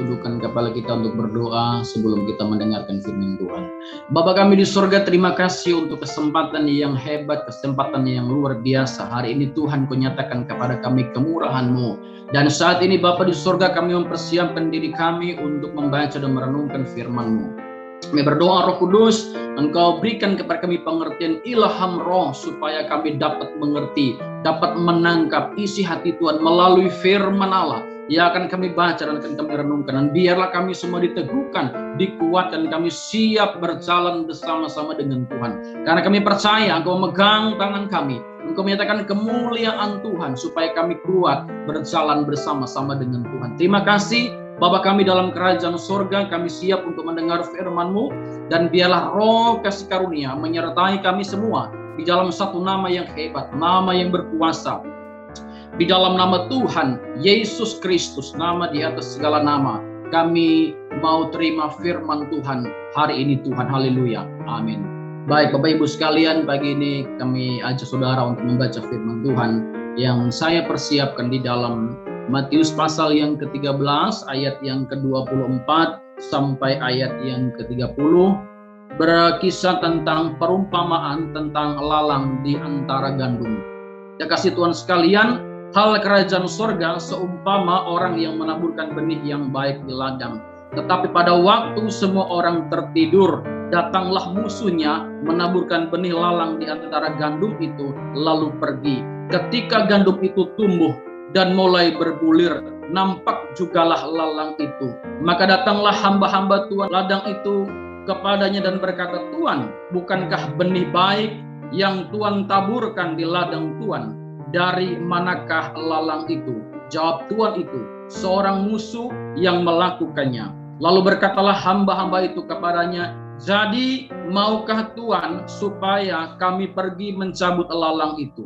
tundukkan kepala kita untuk berdoa sebelum kita mendengarkan firman Tuhan. Bapa kami di surga, terima kasih untuk kesempatan yang hebat, kesempatan yang luar biasa. Hari ini Tuhan Kau nyatakan kepada kami kemurahan-Mu. Dan saat ini Bapa di surga, kami mempersiapkan diri kami untuk membaca dan merenungkan firman-Mu. Kami berdoa Roh Kudus, Engkau berikan kepada kami pengertian ilham roh supaya kami dapat mengerti, dapat menangkap isi hati Tuhan melalui firman Allah yang akan kami baca dan akan kami renungkan. Dan biarlah kami semua diteguhkan, dikuatkan, kami siap berjalan bersama-sama dengan Tuhan. Karena kami percaya Engkau megang tangan kami, Engkau menyatakan kemuliaan Tuhan supaya kami kuat berjalan bersama-sama dengan Tuhan. Terima kasih Bapa kami dalam kerajaan surga, kami siap untuk mendengar firman-Mu, dan biarlah roh kasih karunia menyertai kami semua di dalam satu nama yang hebat, nama yang berkuasa, di dalam nama Tuhan Yesus Kristus, nama di atas segala nama. Kami mau terima firman Tuhan hari ini Tuhan, haleluya, amin. Baik Bapak Ibu sekalian, pagi ini kami ajak saudara untuk membaca firman Tuhan yang saya persiapkan di dalam Matius pasal yang ke-13 ayat yang ke-24 sampai ayat yang ke-30, berkisah tentang perumpamaan tentang lalang di antara gandum. Ya kasih Tuhan sekalian, hal kerajaan surga seumpama orang yang menaburkan benih yang baik di ladang. Tetapi pada waktu semua orang tertidur, datanglah musuhnya menaburkan benih lalang di antara gandum itu, lalu pergi. Ketika gandum itu tumbuh dan mulai bergulir, nampak jugalah lalang itu. Maka datanglah hamba-hamba Tuhan ladang itu kepadanya dan berkata, Tuan, bukankah benih baik yang Tuan taburkan di ladang Tuan? Dari manakah lalang itu? Jawab Tuan itu, seorang musuh yang melakukannya. Lalu berkatalah hamba-hamba itu kepadanya, jadi maukah Tuan supaya kami pergi mencabut lalang itu?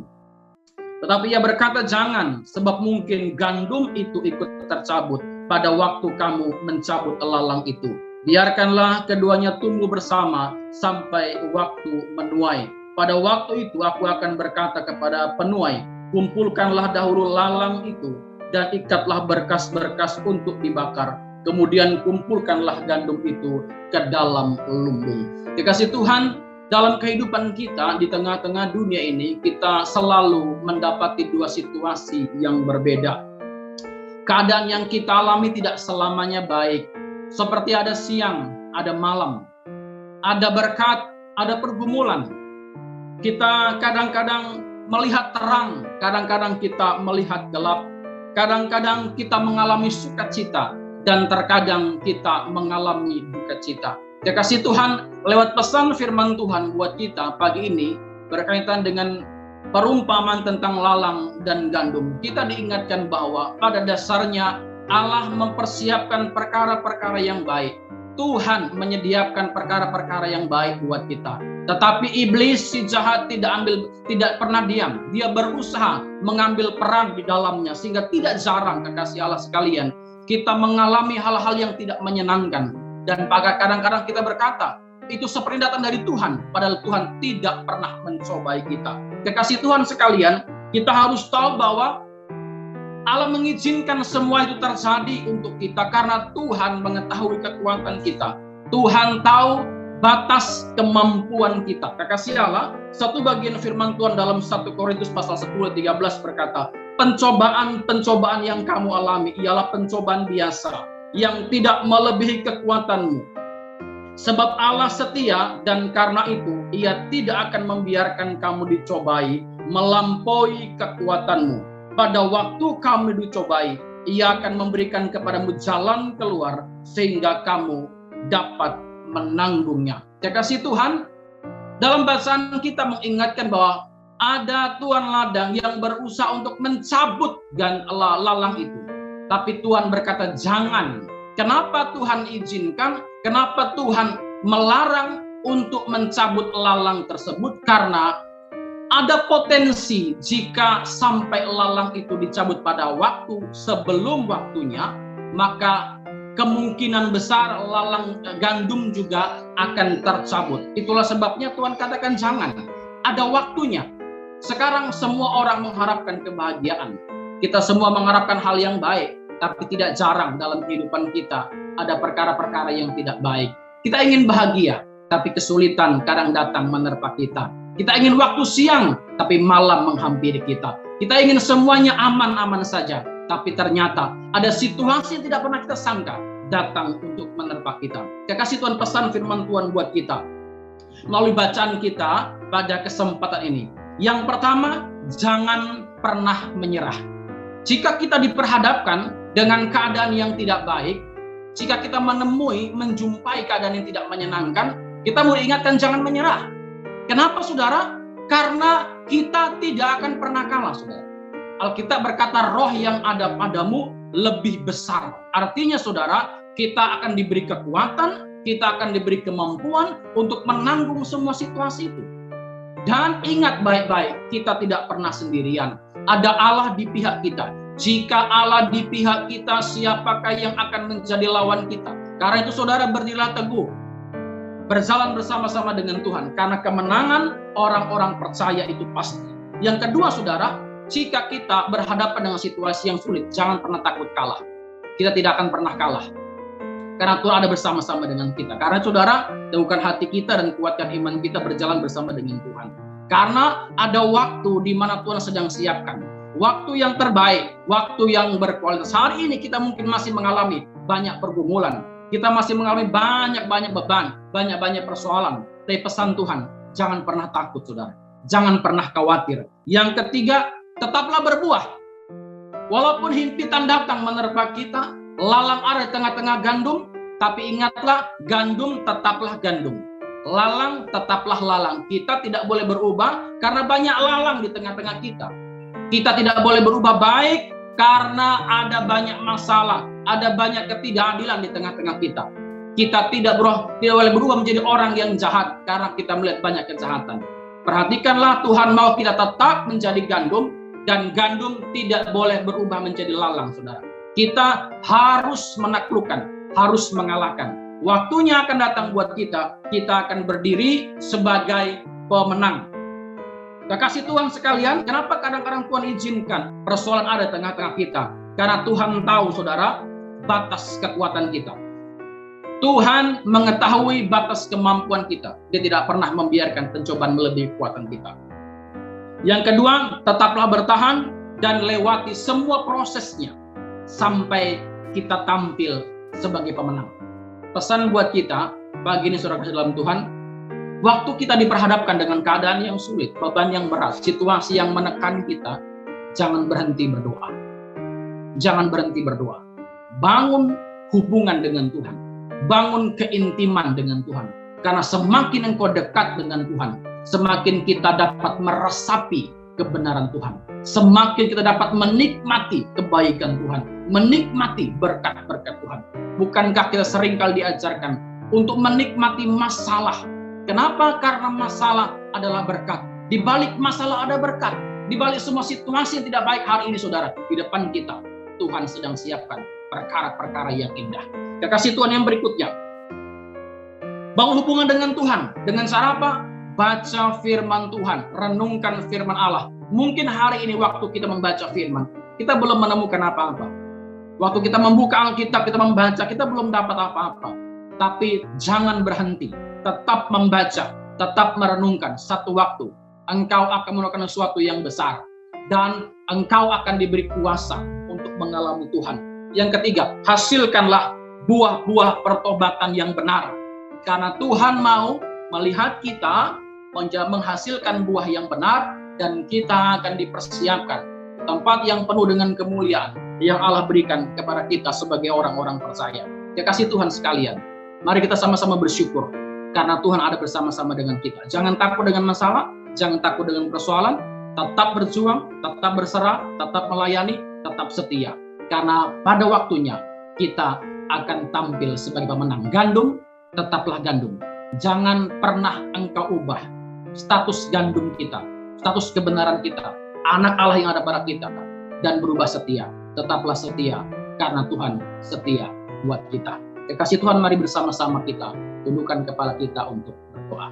Tetapi ia berkata, jangan, sebab mungkin gandum itu ikut tercabut pada waktu kamu mencabut lalang itu. Biarkanlah keduanya tumbuh bersama sampai waktu menuai. Pada waktu itu aku akan berkata kepada penuai, kumpulkanlah dahulu lalang itu dan ikatlah berkas-berkas untuk dibakar. Kemudian kumpulkanlah gandum itu ke dalam lumbung. Dikasih Tuhan, dalam kehidupan kita di tengah-tengah dunia ini, kita selalu mendapati dua situasi yang berbeda. Keadaan yang kita alami tidak selamanya baik. Seperti ada siang, ada malam, ada berkat, ada pergumulan. Kita kadang-kadang melihat terang, kadang-kadang kita melihat gelap. Kadang-kadang kita mengalami sukacita, dan terkadang kita mengalami duka cita. Ya kasih Tuhan, lewat pesan firman Tuhan buat kita pagi ini berkaitan dengan perumpamaan tentang lalang dan gandum. Kita diingatkan bahwa pada dasarnya Allah mempersiapkan perkara-perkara yang baik. Tuhan menyediakan perkara-perkara yang baik buat kita. Tetapi iblis si jahat tidak pernah diam. Dia berusaha mengambil peran di dalamnya, sehingga tidak jarang kekasih Allah sekalian kita mengalami hal-hal yang tidak menyenangkan. Dan kadang-kadang kita berkata, itu seperti datang dari Tuhan, padahal Tuhan tidak pernah mencobai kita. Kekasih Tuhan sekalian, kita harus tahu bahwa Allah mengizinkan semua itu terjadi untuk kita karena Tuhan mengetahui kekuatan kita. Tuhan tahu batas kemampuan kita. Kekasih Allah, satu bagian firman Tuhan dalam 1 Korintus pasal 10-13 berkata, pencobaan-pencobaan yang kamu alami ialah pencobaan biasa yang tidak melebihi kekuatanmu. Sebab Allah setia dan karena itu Ia tidak akan membiarkan kamu dicobai melampaui kekuatanmu. Pada waktu kamu dicobai, Ia akan memberikan kepadamu jalan keluar sehingga kamu dapat menanggungnya. Kasih Tuhan, dalam bacaan kita mengingatkan bahwa ada tuan ladang yang berusaha untuk mencabut lalang itu. Tapi Tuhan berkata, jangan. Kenapa Tuhan izinkan? Kenapa Tuhan melarang untuk mencabut lalang tersebut? Karena ada potensi jika sampai lalang itu dicabut pada waktu sebelum waktunya, maka kemungkinan besar lalang gandum juga akan tercabut. Itulah sebabnya Tuhan katakan jangan. Ada waktunya. Sekarang semua orang mengharapkan kebahagiaan. Kita semua mengharapkan hal yang baik. tapi tidak jarang dalam kehidupan kita ada perkara-perkara yang tidak baik. Kita ingin bahagia, tapi kesulitan kadang datang menerpa kita. Kita ingin waktu siang, tapi malam menghampiri kita. Kita ingin semuanya aman-aman saja, tapi ternyata ada situasi yang tidak pernah kita sangka datang untuk menerpa kita. Kekasih Tuhan, pesan firman Tuhan buat kita melalui bacaan kita pada kesempatan ini. Yang pertama, jangan pernah menyerah. Jika kita diperhadapkan dengan keadaan yang tidak baik, jika kita menjumpai keadaan yang tidak menyenangkan, kita mau ingatkan jangan menyerah. Kenapa, saudara? Karena kita tidak akan pernah kalah, saudara. Alkitab berkata roh yang ada padamu lebih besar. Artinya, saudara, kita akan diberi kekuatan, kita akan diberi kemampuan untuk menanggung semua situasi itu. Dan ingat baik-baik, kita tidak pernah sendirian. Ada Allah di pihak kita. Jika Allah di pihak kita, siapakah yang akan menjadi lawan kita? Karena itu, saudara, berdirilah teguh. Berjalan bersama-sama dengan Tuhan. Karena kemenangan orang-orang percaya itu pasti. Yang kedua, saudara, jika kita berhadapan dengan situasi yang sulit, jangan pernah takut kalah. Kita tidak akan pernah kalah. Karena Tuhan ada bersama-sama dengan kita. Karena, saudara, teguhkan hati kita dan kuatkan iman kita berjalan bersama dengan Tuhan. Karena ada waktu di mana Tuhan sedang siapkan. Waktu yang terbaik, waktu yang berkualitas. Hari ini kita mungkin masih mengalami banyak pergumulan. Kita masih mengalami banyak-banyak beban, banyak-banyak persoalan. Tapi pesan Tuhan, jangan pernah takut, saudara. Jangan pernah khawatir. Yang ketiga, tetaplah berbuah. Walaupun himpitan datang menerpa kita, lalang ada di tengah-tengah gandum, tapi ingatlah, gandum tetaplah gandum. Lalang tetaplah lalang. Kita tidak boleh berubah karena banyak lalang di tengah-tengah kita. Kita tidak boleh berubah baik karena ada banyak masalah, ada banyak ketidakadilan di tengah-tengah kita. Kita tidak boleh berubah menjadi orang yang jahat karena kita melihat banyak kejahatan. Perhatikanlah, Tuhan mau kita tetap menjadi gandum, dan gandum tidak boleh berubah menjadi lalang, saudara. Kita harus menaklukkan, harus mengalahkan. Waktunya akan datang buat kita akan berdiri sebagai pemenang. Kekasih Tuhan sekalian, kenapa kadang-kadang Tuhan izinkan persoalan ada di tengah-tengah kita? Karena Tuhan tahu, saudara, batas kekuatan kita. Tuhan mengetahui batas kemampuan kita. Dia tidak pernah membiarkan pencobaan melebihi kekuatan kita. Yang kedua, tetaplah bertahan dan lewati semua prosesnya sampai kita tampil sebagai pemenang. Pesan buat kita pagi ini, saudara dalam Tuhan, waktu kita diperhadapkan dengan keadaan yang sulit, beban yang berat, situasi yang menekan kita, jangan berhenti berdoa. Jangan berhenti berdoa. Bangun hubungan dengan Tuhan. Bangun keintiman dengan Tuhan. Karena semakin engkau dekat dengan Tuhan, semakin kita dapat meresapi kebenaran Tuhan. Semakin kita dapat menikmati kebaikan Tuhan. Menikmati berkat-berkat Tuhan. Bukankah kita seringkali diajarkan untuk menikmati masalah? Kenapa? Karena masalah adalah berkat. Di balik masalah ada berkat. Di balik semua situasi yang tidak baik hari ini, saudara, di depan kita, Tuhan sedang siapkan perkara-perkara yang indah. Kekasih Tuhan yang berikutnya, bangun hubungan dengan Tuhan. Dengan cara apa? Baca firman Tuhan. Renungkan firman Allah. Mungkin hari ini waktu kita membaca firman, kita belum menemukan apa-apa. Waktu kita membuka Alkitab, kita membaca, kita belum dapat apa-apa. Tapi jangan berhenti. Tetap membaca, tetap merenungkan. Satu waktu, engkau akan melakukan sesuatu yang besar. Dan engkau akan diberi kuasa untuk mengalami Tuhan. Yang ketiga, hasilkanlah buah-buah pertobatan yang benar. Karena Tuhan mau melihat kita menghasilkan buah yang benar, dan kita akan dipersiapkan tempat yang penuh dengan kemuliaan yang Allah berikan kepada kita sebagai orang-orang percaya. Kekasih Tuhan sekalian, mari kita sama-sama bersyukur karena Tuhan ada bersama-sama dengan kita. Jangan takut dengan masalah, jangan takut dengan persoalan, tetap berjuang, tetap berserah, tetap melayani, tetap setia. Karena pada waktunya kita akan tampil sebagai pemenang. Gandum, tetaplah gandum. Jangan pernah engkau ubah status gandum kita, status kebenaran kita, anak Allah yang ada pada kita, dan berubah setia. Tetaplah setia, karena Tuhan setia buat kita. Kekasih Tuhan, mari bersama-sama kita tundukkan kepala kita untuk berdoa.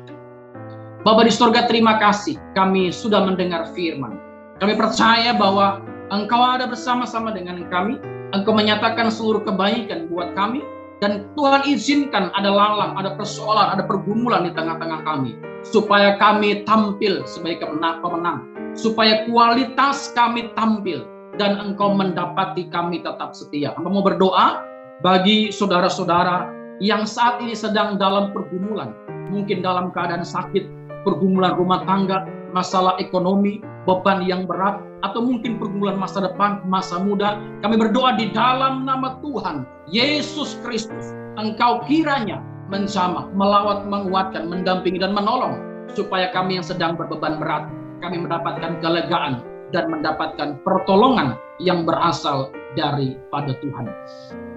Bapa di surga, terima kasih kami sudah mendengar firman. Kami percaya bahwa Engkau ada bersama-sama dengan kami. Engkau menyatakan seluruh kebaikan buat kami, dan Tuhan izinkan ada lalang, ada persoalan, ada pergumulan di tengah-tengah kami, supaya kami tampil sebagai pemenang, supaya kualitas kami tampil, dan Engkau mendapati kami tetap setia. Hamba mau berdoa bagi saudara-saudara yang saat ini sedang dalam pergumulan, mungkin dalam keadaan sakit, pergumulan rumah tangga, masalah ekonomi, beban yang berat, atau mungkin pergumulan masa depan, masa muda. Kami berdoa di dalam nama Tuhan Yesus Kristus, Engkau kiranya menjamah, melawat, menguatkan, mendampingi, dan menolong, supaya kami yang sedang berbeban berat, kami mendapatkan kelegaan dan mendapatkan pertolongan yang berasal daripada Tuhan.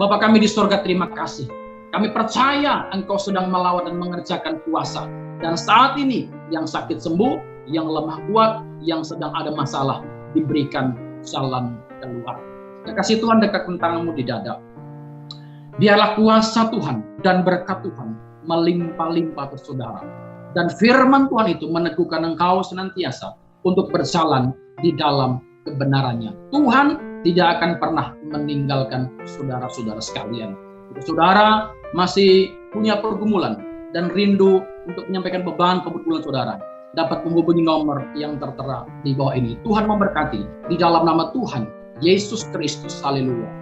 Bapa kami di surga, terima kasih. Kami percaya Engkau sedang melawat dan mengerjakan kuasa. Dan saat ini yang sakit sembuh, yang lemah kuat, yang sedang ada masalah diberikan jalan keluar. Kasih Tuhan dekat tanganmu di dada. Biarlah kuasa Tuhan dan berkat Tuhan melimpah-limpah ke saudara. Dan firman Tuhan itu meneguhkan engkau senantiasa untuk berjalan di dalam kebenarannya. Tuhan tidak akan pernah meninggalkan saudara-saudara sekalian. Jika saudara masih punya pergumulan dan rindu untuk menyampaikan beban pergumulan saudara, dapat menghubungi nomor yang tertera di bawah ini. Tuhan memberkati di dalam nama Tuhan Yesus Kristus. Haleluya.